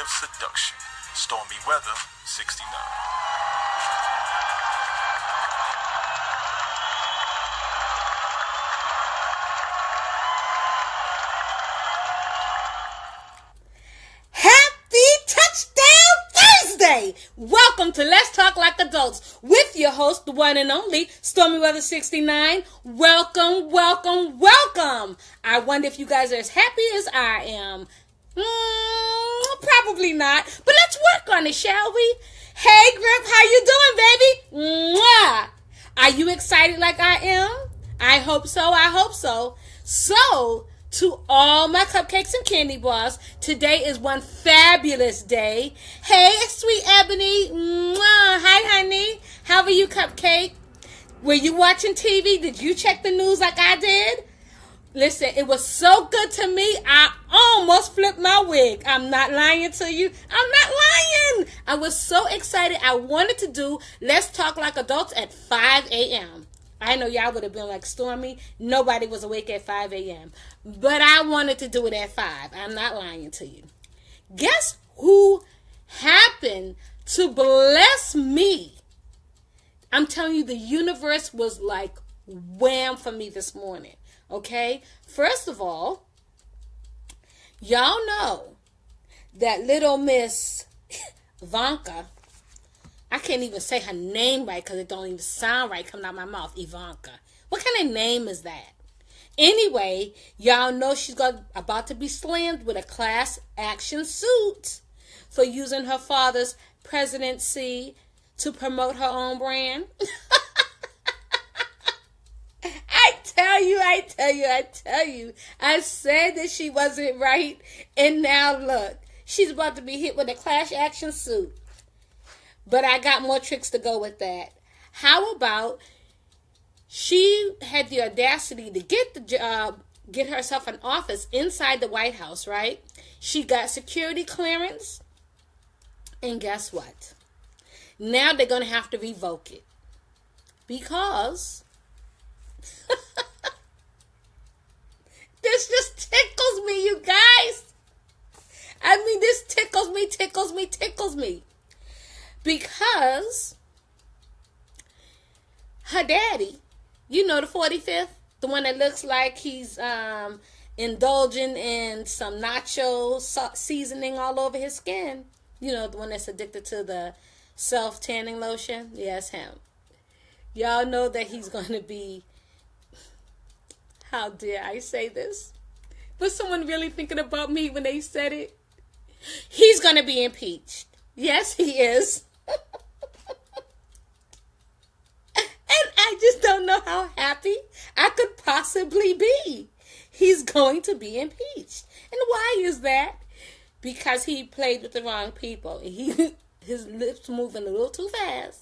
of seduction. Stormy weather, 69. Welcome to Let's Talk Like Adults with your host, the one and only Stormy Weather 69. Welcome, welcome, welcome. I wonder if you guys are as happy as I am. Probably not, but let's work on it, shall we? Hey, Grip, how you doing, baby? Mwah! Are you excited like I am? I hope so, I hope so. So, to all my cupcakes and candy bars, today is one fabulous day. Hey, sweet Ebony. Mwah. Hi, honey. How are you, Cupcake? Were you watching TV? Did you check the news like I did? Listen, it was so good to me, I almost flipped my wig. I'm not lying to you. I'm not lying. I was so excited. I wanted to do Let's Talk Like Adults at 5 a.m. I know y'all would have been like, Stormy, nobody was awake at 5 a.m. But I wanted to do it at 5. I'm not lying to you. Guess who happened to bless me? I'm telling you, the universe was like wham for me this morning. Okay? First of all, y'all know that little Miss Ivanka, I can't even say her name right because it don't even sound right coming out my mouth. Ivanka. What kind of name is that? Anyway, y'all know she's about to be slammed with a class action suit for using her father's presidency to promote her own brand. I tell you. I said that she wasn't right, and now look. She's about to be hit with a class action suit. But I got more tricks to go with that. How about she had the audacity to get the job, get herself an office inside the White House, right? She got security clearance. And guess what? Now they're going to have to revoke it. Because this just tickles me, you guys. I mean, this tickles me. Because her daddy, you know, the 45th, the one that looks like he's indulging in some nacho seasoning all over his skin. You know, the one that's addicted to the self-tanning lotion. Yes, him. Y'all know that he's going to be, how dare I say this? Was someone really thinking about me when they said it? He's going to be impeached. Yes, he is. And I just don't know how happy I could possibly be. He's going to be impeached. And why is that? Because he played with the wrong people. His lips moving a little too fast.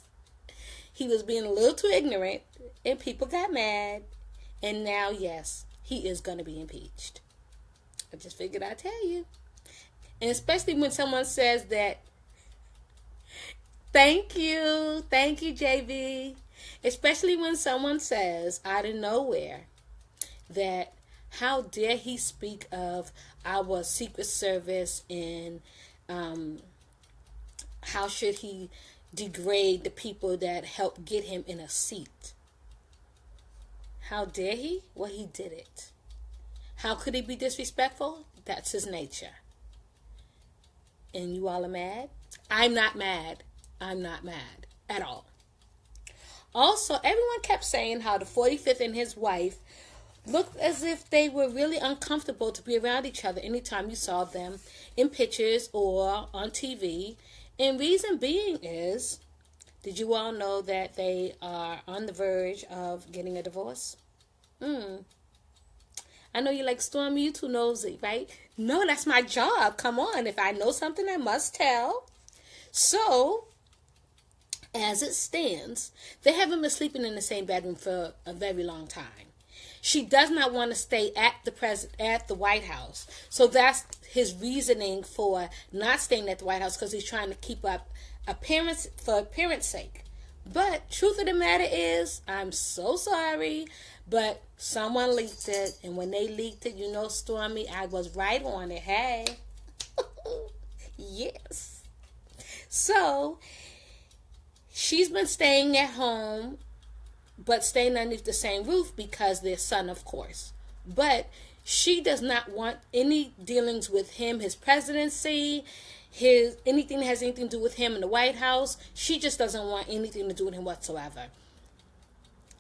He was being a little too ignorant. And people got mad. And now, yes, he is going to be impeached. I just figured I'd tell you. And especially when someone says that, Thank you, JV. Especially when someone says out of nowhere that how dare he speak of our Secret Service and how should he degrade the people that helped get him in a seat. How dare he? Well, he did it. How could he be disrespectful? That's his nature. And you all are mad? I'm not mad. I'm not mad at all. Also, everyone kept saying how the 45th and his wife looked as if they were really uncomfortable to be around each other anytime you saw them in pictures or on TV. And reason being is, did you all know that they are on the verge of getting a divorce? I know you're like, Stormy, you too nosy, right? No, that's my job. Come on. If I know something, I must tell. So, as it stands, they haven't been sleeping in the same bedroom for a very long time. She does not want to stay at the White House. So that's his reasoning for not staying at the White House, because he's trying to keep up appearance for appearance sake. But truth of the matter is, I'm so sorry, but someone leaked it, and when they leaked it, you know, Stormy, I was right on it. Hey. Yes. So she's been staying at home, but staying underneath the same roof because their son, of course. But she does not want any dealings with him, his presidency, his anything that has anything to do with him in the White House. She just doesn't want anything to do with him whatsoever.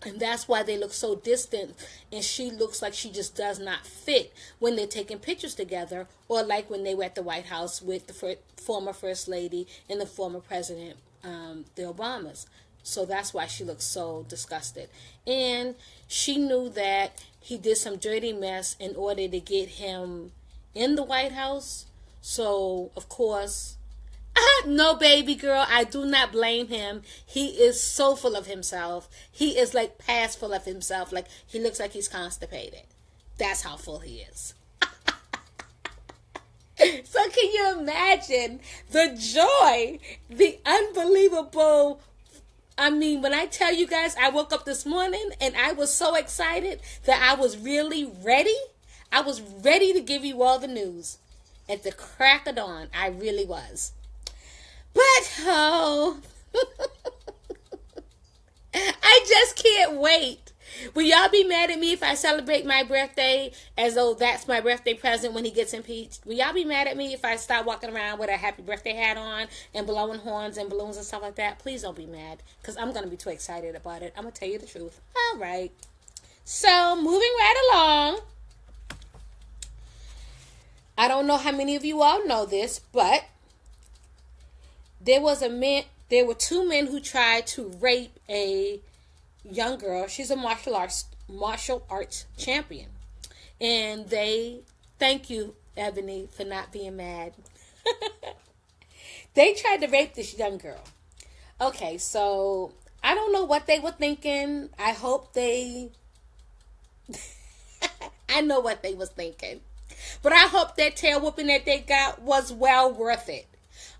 And that's why they look so distant, and she looks like she just does not fit when they're taking pictures together, or like when they were at the White House with the former First Lady and the former President, the Obamas. So that's why she looks so disgusted. And she knew that he did some dirty mess in order to get him in the White House. So, of course, no, baby girl, I do not blame him. He is so full of himself. He is like past full of himself. Like, he looks like he's constipated. That's how full he is. So can you imagine the joy, the unbelievable... I mean, when I tell you guys, I woke up this morning and I was so excited that I was really ready. I was ready to give you all the news. At the crack of dawn, I really was. But, oh, I just can't wait. Will y'all be mad at me if I celebrate my birthday as though that's my birthday present when he gets impeached? Will y'all be mad at me if I start walking around with a happy birthday hat on and blowing horns and balloons and stuff like that? Please don't be mad, because I'm going to be too excited about it. I'm going to tell you the truth. All right. So, moving right along. I don't know how many of you all know this, but there were two men who tried to rape a young girl. She's a martial arts champion. And thank you, Ebony, for not being mad. They tried to rape this young girl. Okay, so I don't know what they were thinking. I hope I know what they was thinking. But I hope that tail whooping that they got was well worth it.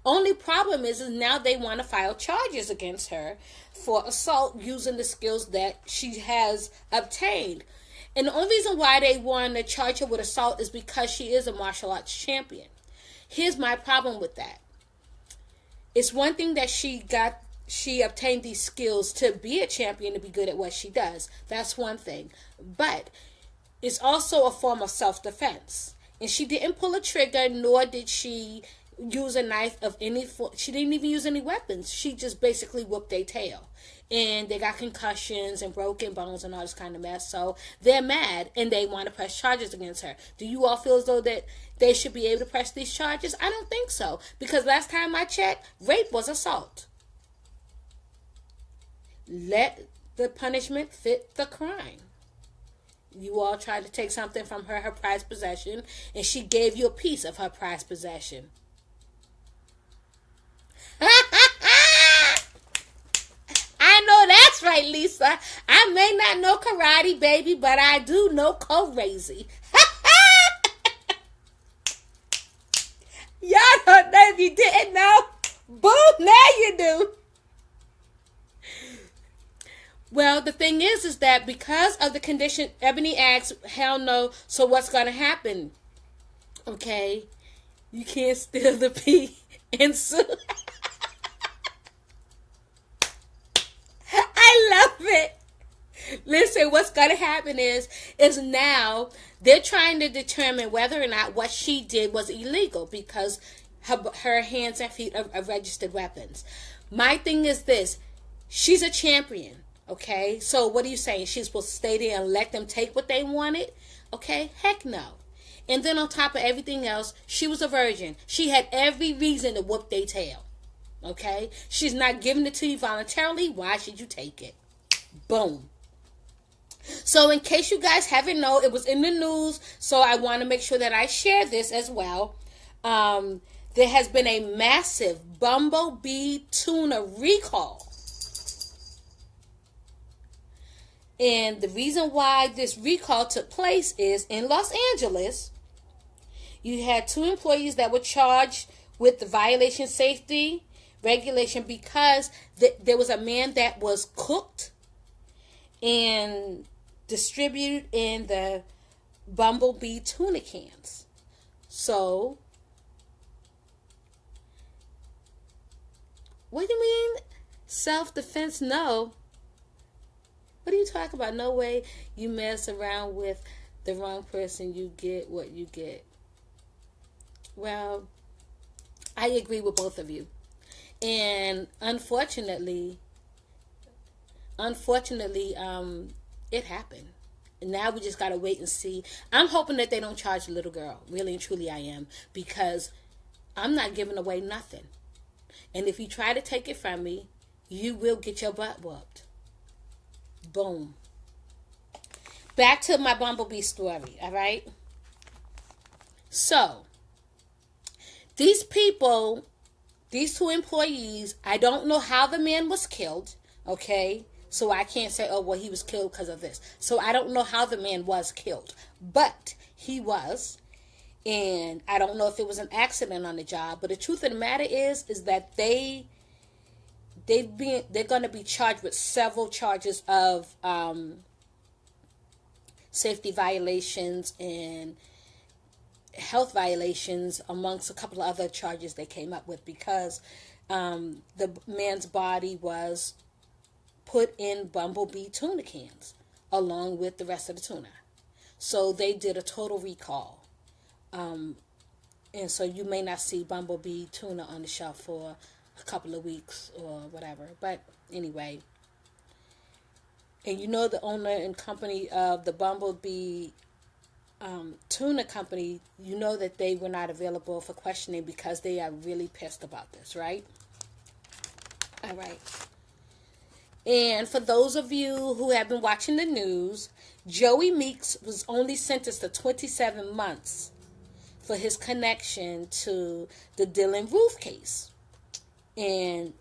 Only problem is now they want to file charges against her for assault using the skills that she has obtained. And the only reason why they want to charge her with assault is because she is a martial arts champion. Here's my problem with that. It's one thing that she obtained these skills to be a champion, to be good at what she does. That's one thing. But it's also a form of self-defense. And she didn't pull a trigger, nor did she use a knife of any form. She didn't even use any weapons. She just basically whooped their tail. And they got concussions and broken bones and all this kind of mess. So they're mad and they want to press charges against her. Do you all feel as though that they should be able to press these charges? I don't think so. Because last time I checked, rape was assault. Let the punishment fit the crime. You all tried to take something from her prized possession, and she gave you a piece of her prized possession. I know that's right, Lisa. I may not know karate, baby, but I do know crazy. Y'all don't know if you didn't know. Boom, now you do. Well, the thing is that because of the condition, Ebony asks, hell no, so what's going to happen? Okay, you can't steal the pee and sue. I love it. Listen, what's going to happen is now they're trying to determine whether or not what she did was illegal because her hands and feet are registered weapons. My thing is this. She's a champion. Okay, so what are you saying? She's supposed to stay there and let them take what they wanted? Okay, heck no. And then on top of everything else, she was a virgin. She had every reason to whoop their tail. Okay, she's not giving it to you voluntarily. Why should you take it? Boom. So in case you guys haven't known, it was in the news, so I want to make sure that I share this as well. There has been a massive bumblebee tuna recall. And the reason why this recall took place is in Los Angeles, you had 2 employees that were charged with the violation safety regulation because there was a man that was cooked and distributed in the bumblebee tuna cans. So What do you mean? Self-defense? No. What are you talking about? No way you mess around with the wrong person, you get what you get. Well, I agree with both of you. And unfortunately, it happened. And now we just gotta wait and see. I'm hoping that they don't charge the little girl. Really and truly, I am, because I'm not giving away nothing. And if you try to take it from me, you will get your butt whooped. Boom. Back to my Bumblebee story. All right. So these people, these two employees, I don't know how the man was killed. Okay. So I can't say, oh, well, he was killed because of this. So I don't know how the man was killed, but he was. And I don't know if it was an accident on the job, but the truth of the matter is that they're going to be charged with several charges of safety violations and health violations, amongst a couple of other charges they came up with, because the man's body was put in Bumblebee tuna cans along with the rest of the tuna. So they did a total recall. And so you may not see Bumblebee tuna on the shelf for a couple of weeks or whatever. But anyway, and you know the owner and company of the Bumblebee tuna company, you know that they were not available for questioning because they are really pissed about this, right? All right. And for those of you who have been watching the news, Joey Meeks was only sentenced to 27 months for his connection to the Dylan Roof case. And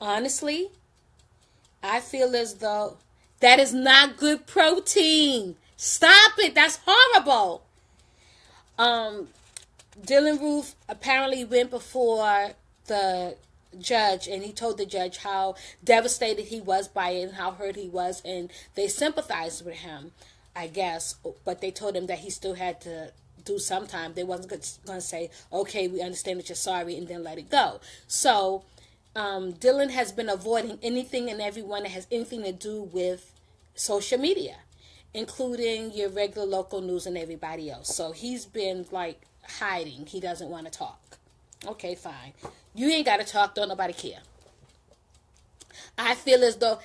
honestly, I feel as though that is not good protein. Stop it. That's horrible. Dylan Roof apparently went before the judge, and he told the judge how devastated he was by it and how hurt he was, and they sympathized with him, I guess, but they told him that he still had to do some time. They wasn't going to say, okay, we understand that you're sorry, and then let it go. So Dylan has been avoiding anything and everyone that has anything to do with social media, including your regular local news and everybody else. So he's been like hiding. He doesn't want to talk. Okay, fine. You ain't got to talk. Don't nobody care. I feel as though,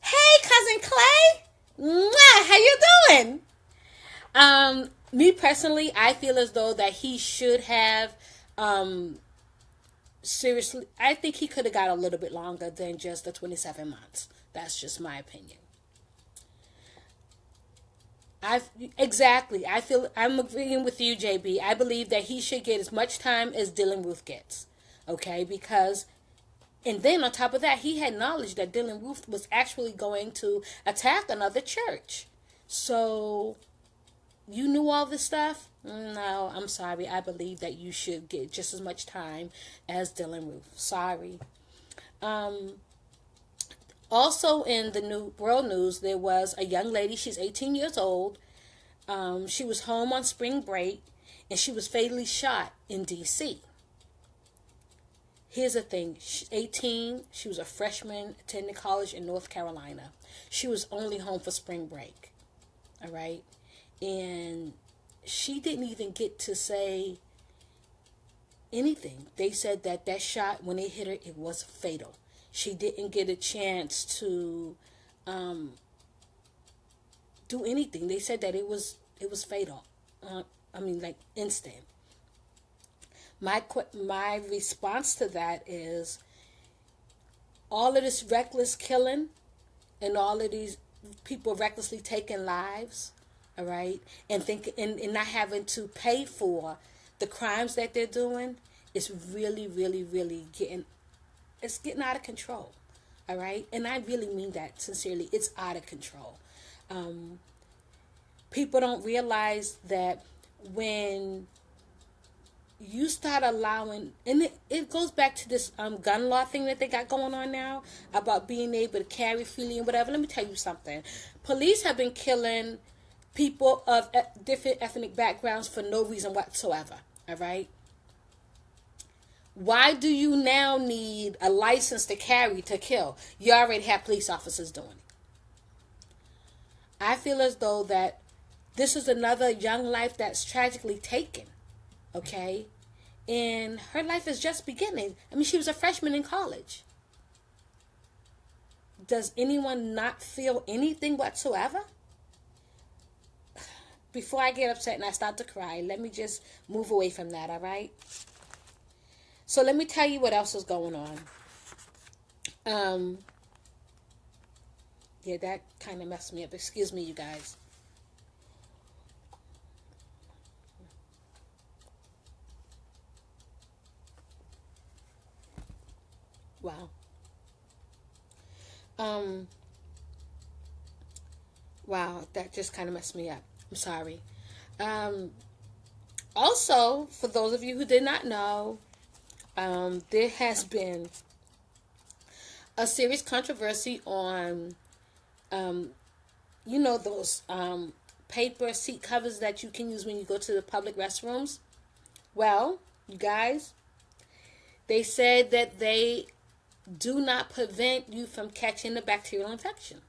hey, Cousin Clay, mwah, how you doing? Me personally, I feel as though that he should have, seriously, I think he could have got a little bit longer than just the 27 months. That's just my opinion. Exactly. I'm agreeing with you, JB. I believe that he should get as much time as Dylan Roof gets. Okay, because, and then on top of that, he had knowledge that Dylan Roof was actually going to attack another church. So, you knew all this stuff? No, I'm sorry. I believe that you should get just as much time as Dylan Roof. Sorry. Also in the new world news, there was a young lady. She's 18 years old. She was home on spring break, and she was fatally shot in D.C. Here's the thing. She's 18. She was a freshman attending college in North Carolina. She was only home for spring break. All right? And she didn't even get to say anything. They said that shot, when it hit her, it was fatal. She didn't get a chance to do anything. They said that it was fatal. Like instant. My response to that is, all of this reckless killing and all of these people recklessly taking lives, all right, and not having to pay for the crimes that they're doing, is really, really, really getting out of control, all right? And I really mean that sincerely. It's out of control. People don't realize that when you start allowing, and it goes back to this gun law thing that they got going on now about being able to carry freely and whatever. Let me tell you something. Police have been killing people of different ethnic backgrounds for no reason whatsoever, all right? Why do you now need a license to carry to kill? You already have police officers doing it. I feel as though that this is another young life that's tragically taken, okay? And her life is just beginning. I mean, she was a freshman in college. Does anyone not feel anything whatsoever? Before I get upset and I start to cry, let me just move away from that, all right? So let me tell you what else is going on. Yeah, that kind of messed me up. Excuse me, you guys. Wow. Wow, that just kind of messed me up. I'm sorry. Also, for those of you who did not know, there has been a serious controversy on, those paper seat covers that you can use when you go to the public restrooms. Well, you guys, they said that they do not prevent you from catching the bacterial infection.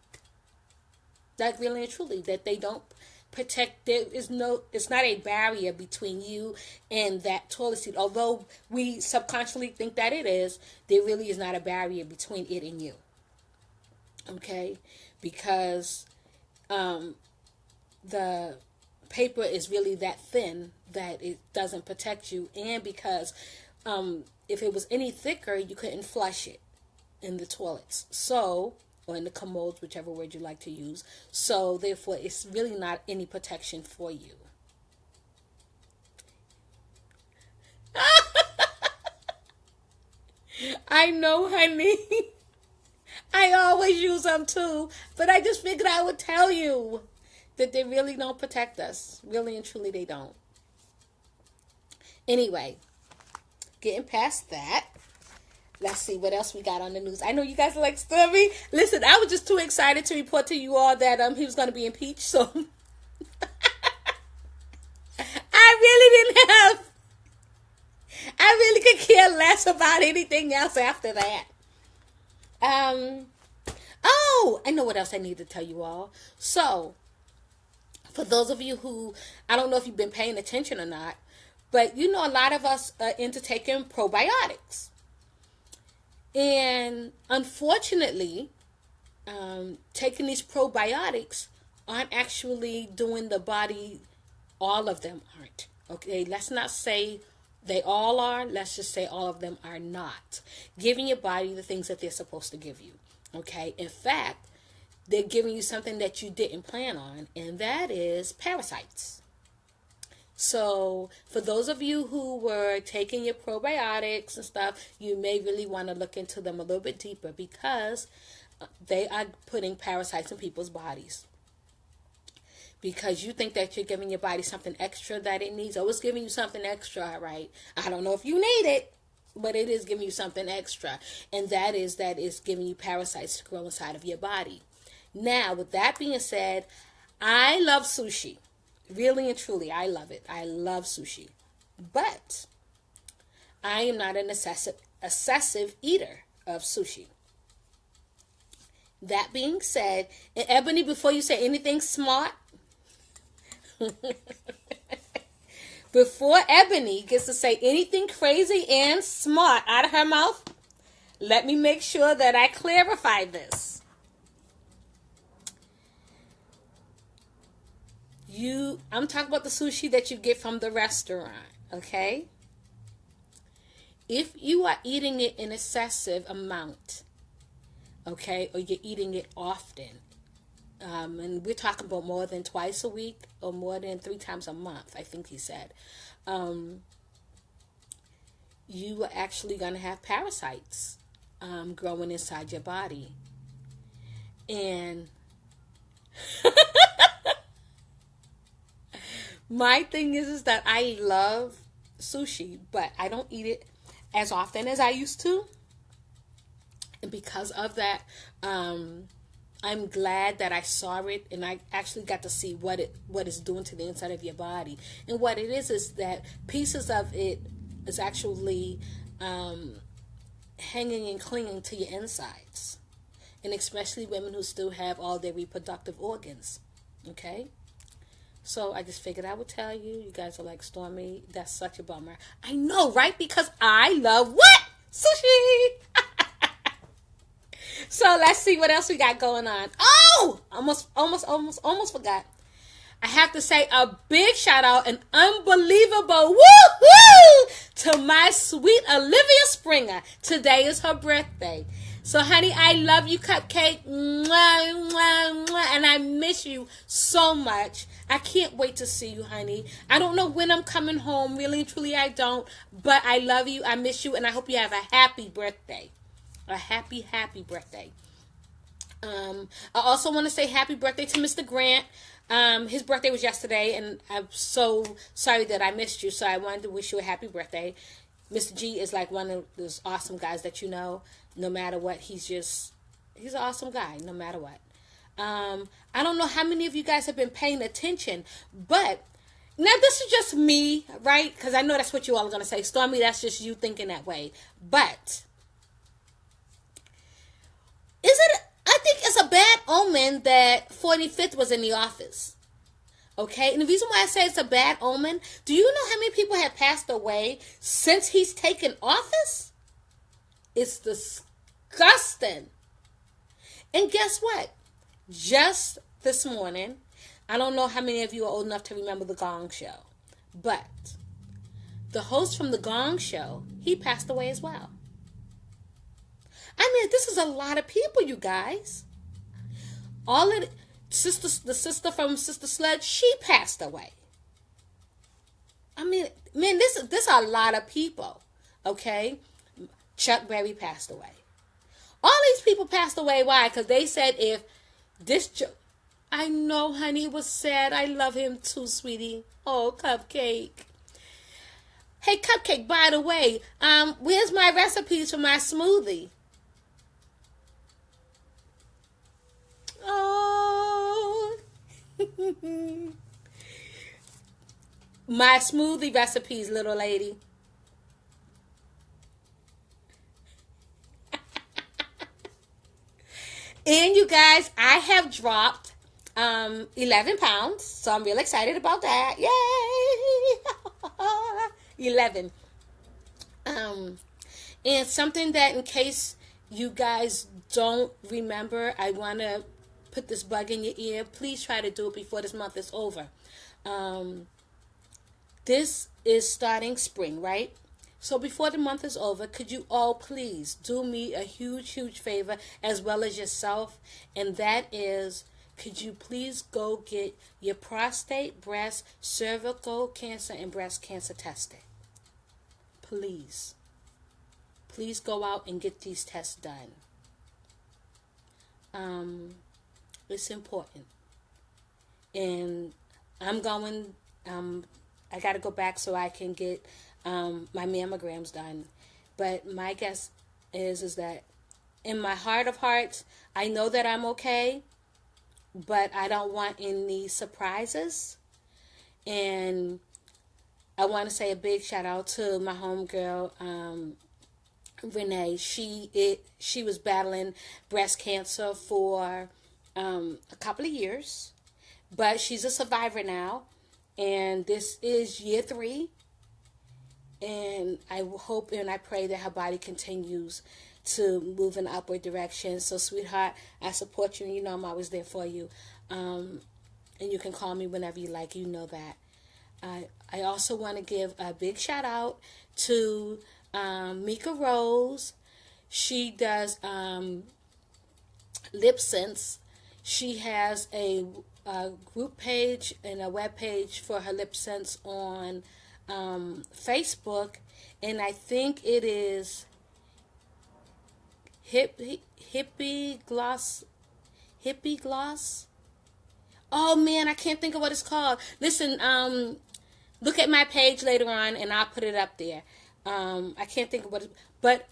Like, really and truly, that they don't protect. It's not a barrier between you and that toilet seat. Although we subconsciously think that it is, there really is not a barrier between it and you. Okay? Because the paper is really that thin that it doesn't protect you, and because if it was any thicker, you couldn't flush it in the toilets. So, or in the commodes, whichever word you like to use. So, therefore, it's really not any protection for you. I know, honey. I always use them too. But I just figured I would tell you that they really don't protect us. Really and truly, they don't. Anyway, getting past that. Let's see what else we got on the news. I know you guys are like, Stormy. Listen, I was just too excited to report to you all that he was going to be impeached. So I really could care less about anything else after that. Oh, I know what else I need to tell you all. So, for those of you who, I don't know if you've been paying attention or not, but a lot of us are into taking probiotics. And unfortunately, taking these probiotics aren't actually doing the body, all of them aren't. Okay, let's not say they all are. Let's just say all of them are not giving your body the things that they're supposed to give you. Okay, in fact, they're giving you something that you didn't plan on, and that is parasites. So, for those of you who were taking your probiotics and stuff, you may really want to look into them a little bit deeper, because they are putting parasites in people's bodies. Because you think that you're giving your body something extra that it needs. Oh, it's giving you something extra, right? I don't know if you need it, but it is giving you something extra. And that is giving you parasites to grow inside of your body. Now, with that being said, I love sushi. Really and truly, I love it. I love sushi. But I am not an excessive eater of sushi. That being said, and Ebony, before you say anything smart, before Ebony gets to say anything crazy and smart out of her mouth, let me make sure that I clarify this. I'm talking about the sushi that you get from the restaurant, okay? If you are eating it in excessive amount, okay, or you're eating it often, and we're talking about more than twice a week or more than 3 times a month, I think he said, you are actually going to have parasites growing inside your body. And my thing is that I love sushi, but I don't eat it as often as I used to. And because of that, I'm glad that I saw it, and I actually got to see what it's doing to the inside of your body. And what it is that pieces of it is actually hanging and clinging to your insides. And especially women who still have all their reproductive organs. Okay? So I just figured I would tell you. You guys are like, Stormy, that's such a bummer. I know, right? Because I love what? Sushi! So let's see what else we got going on. Oh! Almost forgot. I have to say a big shout out, an unbelievable woohoo to my sweet Olivia Springer. Today is her birthday. So, honey, I love you, Cupcake. Mwah, mwah, mwah. And I miss you so much. I can't wait to see you, honey. I don't know when I'm coming home. Really and truly, I don't. But I love you. I miss you. And I hope you have a happy birthday. A happy, happy birthday. I also want to say happy birthday to Mr. Grant. His birthday was yesterday. And I'm so sorry that I missed you. So I wanted to wish you a happy birthday. Mr. G is like one of those awesome guys that you know. No matter what, he's an awesome guy, no matter what. I don't know how many of you guys have been paying attention, but now this is just me, right? Because I know that's what you all are going to say. Stormy, that's just you thinking that way. But I think it's a bad omen that 45th was in the office. Okay? And the reason why I say it's a bad omen, do you know how many people have passed away since he's taken office? It's disgusting. And guess what? Just this morning, I don't know how many of you are old enough to remember The Gong Show, but the host from The Gong Show, he passed away as well. I mean, this is a lot of people, you guys. The sister from Sister Sledge, she passed away. I mean, man, this is a lot of people, okay? Chuck Berry passed away. All these people passed away. Why? Because they said if this... I know, honey, it was sad. I love him too, sweetie. Oh, Cupcake. Hey, Cupcake, by the way, where's my recipes for my smoothie? Oh. My smoothie recipes, little lady. And you guys, I have dropped 11 pounds, so I'm real excited about that. Yay! 11. And something that, in case you guys don't remember, I want to put this bug in your ear. Please try to do it before this month is over. This is starting spring, right? So before the month is over, could you all please do me a huge, huge favor, as well as yourself? And that is, could you please go get your prostate, breast, cervical cancer, and breast cancer tested? Please. Please go out and get these tests done. It's important. And I'm going, I got to go back so I can get my mammograms done. But my guess is that in my heart of hearts, I know that I'm okay, but I don't want any surprises. And I want to say a big shout out to my homegirl, Renee. She was battling breast cancer for a couple of years, but she's a survivor now, and this is year 3. And I hope and I pray that her body continues to move in the upward direction. So, sweetheart, I support you, and you know I'm always there for you. And you can call me whenever you like. You know that. I also want to give a big shout out to Mika Rose. She does lip syncs. She has a group page and a web page for her lip syncs on Facebook, and I think it is Hippie Gloss. Oh man, I can't think of what it's called. Listen, look at my page later on, and I'll put it up there. I can't think of what, but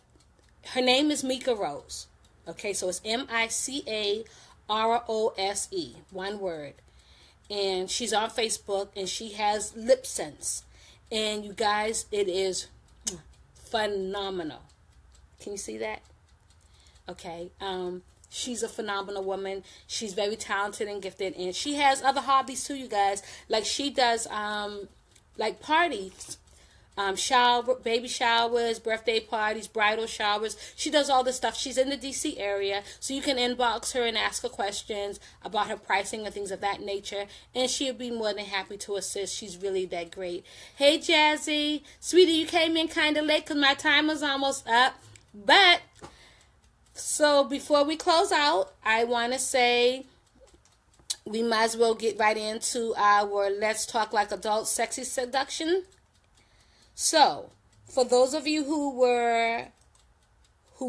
her name is Mika Rose. Okay, so it's MICAROSE, one word. And she's on Facebook, and she has lip syncs. And you guys, it is phenomenal. Can you see that? Okay. She's a phenomenal woman. She's very talented and gifted, and she has other hobbies too, you guys. Like she does like parties, baby showers, birthday parties, bridal showers. She does all this stuff. She's in the DC area, so you can inbox her and ask her questions about her pricing and things of that nature, and she'll be more than happy to assist. She's really that great. Hey Jazzy, sweetie, you came in kind of late because my timer's almost up, but so before we close out, I want to say we might as well get right into our Let's Talk Like Adults Sexy Seduction. So, for those of you who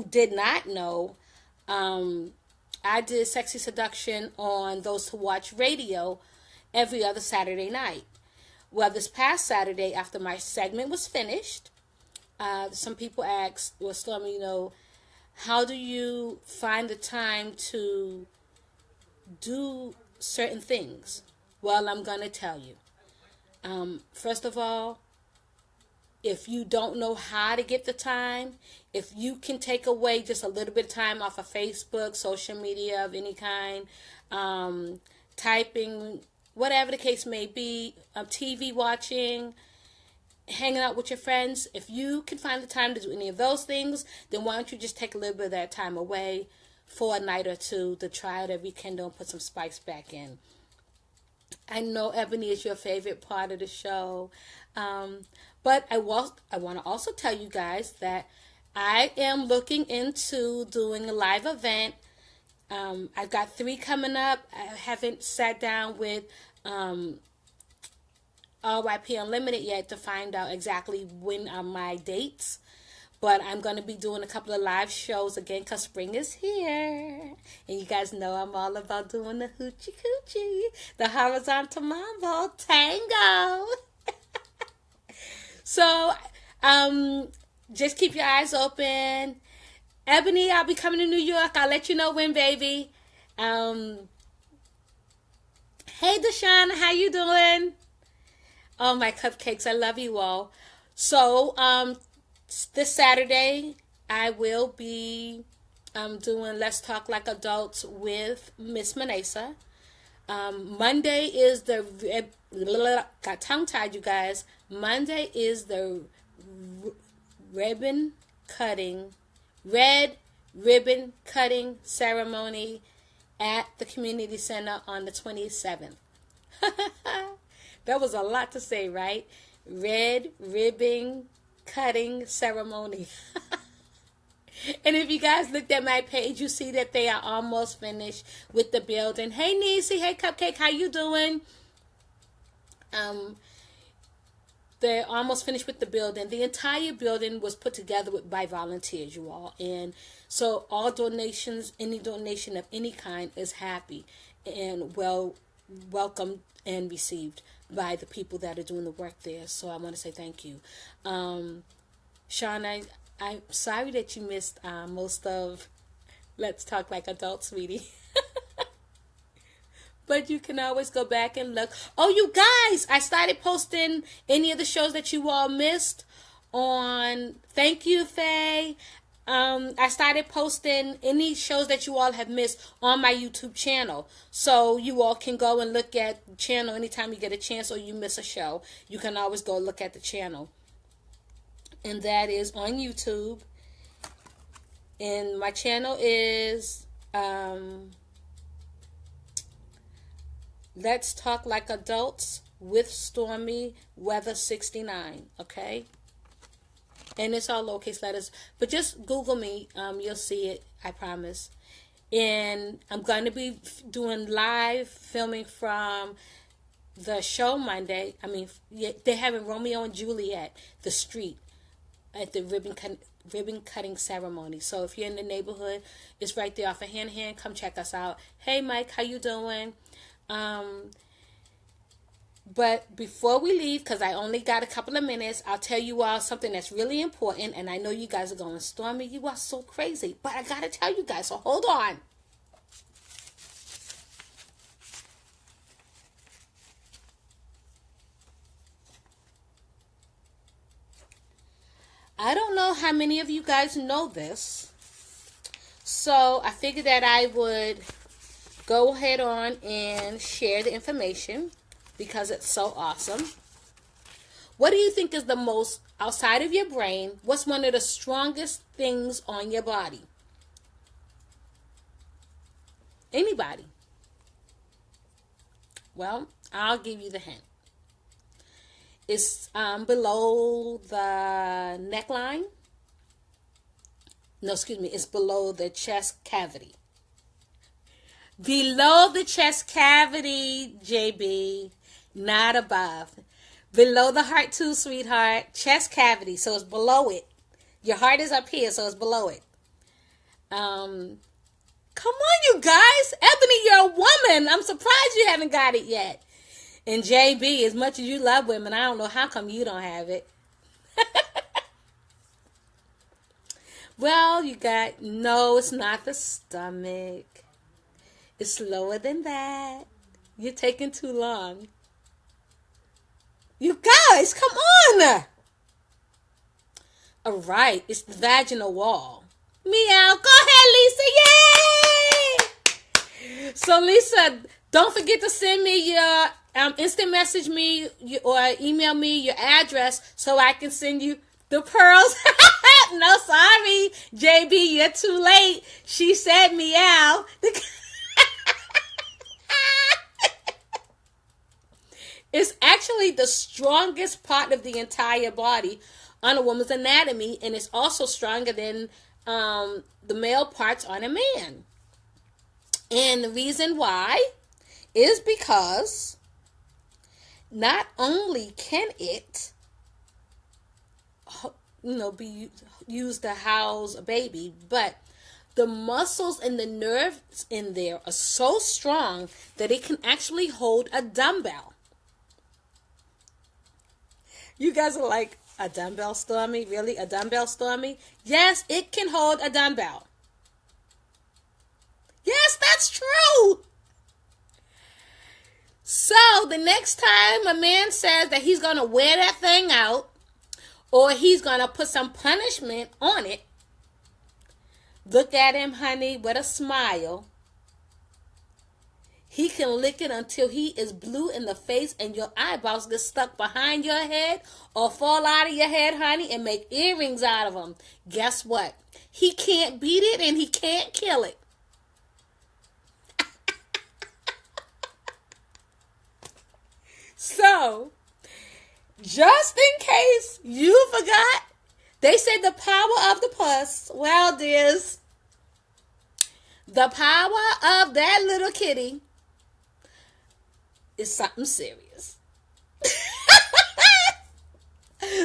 did not know, I did Sexy Seduction on Those Who Watch Radio every other Saturday night. Well, this past Saturday, after my segment was finished, some people asked, well, Stormy, how do you find the time to do certain things? Well, I'm going to tell you. First of all, if you don't know how to get the time, if you can take away just a little bit of time off of Facebook, social media of any kind, typing, whatever the case may be, TV watching, hanging out with your friends, if you can find the time to do any of those things, then why don't you just take a little bit of that time away for a night or two to try out every Kindle and put some spice back in. I know Ebony is your favorite part of the show, but I want to also tell you guys that I am looking into doing a live event. I've got 3 coming up. I haven't sat down with RYP Unlimited yet to find out exactly when are my dates. But I'm going to be doing a couple of live shows again because spring is here. And you guys know I'm all about doing the hoochie coochie, the horizontal mambo tango. So, just keep your eyes open. Ebony, I'll be coming to New York. I'll let you know when, baby. Hey, Deshawn, how you doing? Oh, my cupcakes, I love you all. So, this Saturday, I will be doing Let's Talk Like Adults with Miss Manessa. Monday is got tongue-tied, you guys. Monday is the red ribbon cutting ceremony at the community center on the 27th. That was a lot to say, right? Red ribbon cutting ceremony. And if you guys looked at my page, you see that they are almost finished with the building. Hey, Niecy. Hey, Cupcake. How you doing? They're almost finished with the building. The entire building was put together by volunteers, you all. And so all donations, any donation of any kind is happy and welcomed and received by the people that are doing the work there. So I want to say thank you. Sean, I'm sorry that you missed most of Let's Talk Like Adults, sweetie. But you can always go back and look. Oh, you guys, I started posting any of the shows that you all missed on. Thank you, Faye. I started posting any shows that you all have missed on my YouTube channel. So you all can go and look at the channel anytime you get a chance or you miss a show. You can always go look at the channel. And that is on YouTube. And my channel is Let's Talk Like Adults with Stormy Weather 69. Okay? And it's all lowercase letters. But just Google me. You'll see it. I promise. And I'm going to be doing live filming from the show Monday. I mean, they're having Romeo and Juliet, the street, at the ribbon cutting ceremony. So if you're in the neighborhood, it's right there off of Hand. Come check us out. Hey, Mike. How you doing? But before we leave, because I only got a couple of minutes, I'll tell you all something that's really important. And I know you guys are going, Stormy, you are so crazy. But I got to tell you guys, so hold on. I don't know how many of you guys know this. So I figured that I would go ahead on and share the information because it's so awesome. What do you think is the most, outside of your brain, what's one of the strongest things on your body? Anybody? Well, I'll give you the hint. It's below the neckline. No, excuse me. It's below the chest cavity. Below the chest cavity, JB. Not above. Below the heart too, sweetheart. Chest cavity. So it's below it. Your heart is up here, so it's below it. Come on, you guys. Ebony, you're a woman. I'm surprised you haven't got it yet. And JB, as much as you love women, I don't know how come you don't have it. Well, no, it's not the stomach. It's lower than that. You're taking too long. You guys, come on. All right, it's the vaginal wall. Meow. Go ahead, Lisa. Yay! So, Lisa, don't forget to send me your instant message me or email me your address so I can send you the pearls. No, sorry, JB, you're too late. She said meow. It's actually the strongest part of the entire body on a woman's anatomy, and it's also stronger than the male parts on a man. And the reason why is because not only can it be used to house a baby, but the muscles and the nerves in there are so strong that it can actually hold a dumbbell. You guys are like, a dumbbell, Stormy? Really? A dumbbell, Stormy? Yes, it can hold a dumbbell. Yes, that's true. So the next time a man says that he's going to wear that thing out or he's going to put some punishment on it, look at him, honey, with a smile. He can lick it until he is blue in the face and your eyeballs get stuck behind your head or fall out of your head, honey, and make earrings out of them. Guess what? He can't beat it and he can't kill it. So, just in case you forgot, they said the power of the puss. Well, dears, the power of that little kitty is something serious.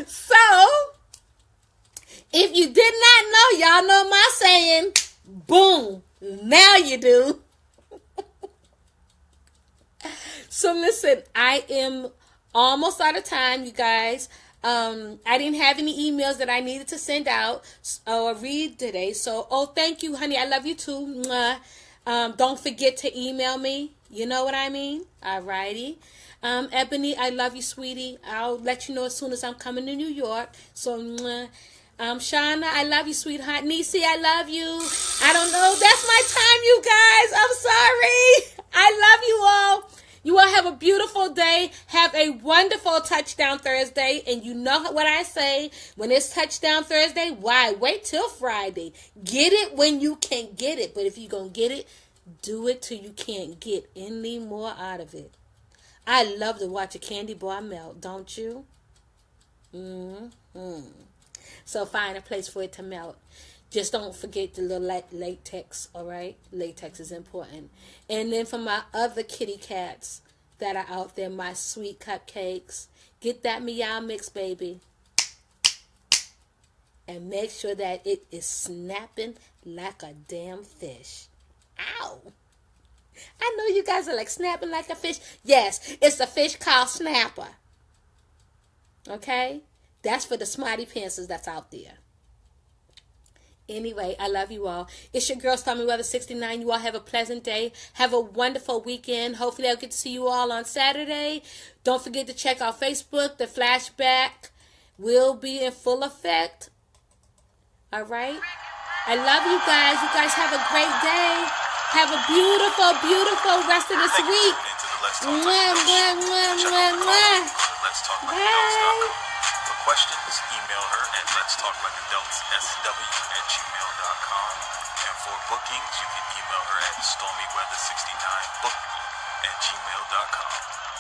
So, if you did not know, y'all know my saying, boom, now you do. So listen, I am almost out of time, you guys. I didn't have any emails that I needed to send out or read today. So, thank you, honey. I love you too. Don't forget to email me. You know what I mean? Alrighty. Ebony, I love you, sweetie. I'll let you know as soon as I'm coming to New York. So, Shauna, I love you, sweetheart. Nisi, I love you. I don't know. That's my time, you guys. I'm sorry. I love you all. You all have a beautiful day. Have a wonderful Touchdown Thursday. And you know what I say when it's Touchdown Thursday? Why? Wait till Friday. Get it when you can get it. But if you're going to get it, do it till you can't get any more out of it. I love to watch a candy bar melt, don't you? So find a place for it to melt. Just don't forget the little latex, all right? Latex is important. And then for my other kitty cats that are out there, my sweet cupcakes, get that meow mix, baby. And make sure that it is snapping like a damn fish. Ow. I know you guys are like, snapping like a fish. Yes, it's a fish called snapper. Okay? That's for the smarty pantsers that's out there. Anyway, I love you all. It's your girl, Stormy Weather 69. You all have a pleasant day. Have a wonderful weekend. Hopefully I'll get to see you all on Saturday. Don't forget to check out Facebook. The flashback will be in full effect All right? I love you guys. You guys have a great day. Have a beautiful, beautiful rest of this Thank you week. for tuning into the Let's Talk Like Adults. Check out the call. Let'sTalkLikeAdults.com. For questions, email her at letstalklikeadultssw@gmail.com. And for bookings, you can email her at stormyweather69book@gmail.com.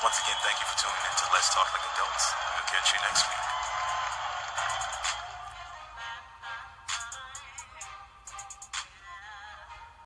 Once again, thank you for tuning in to Let's Talk Like Adults. We'll catch you next week.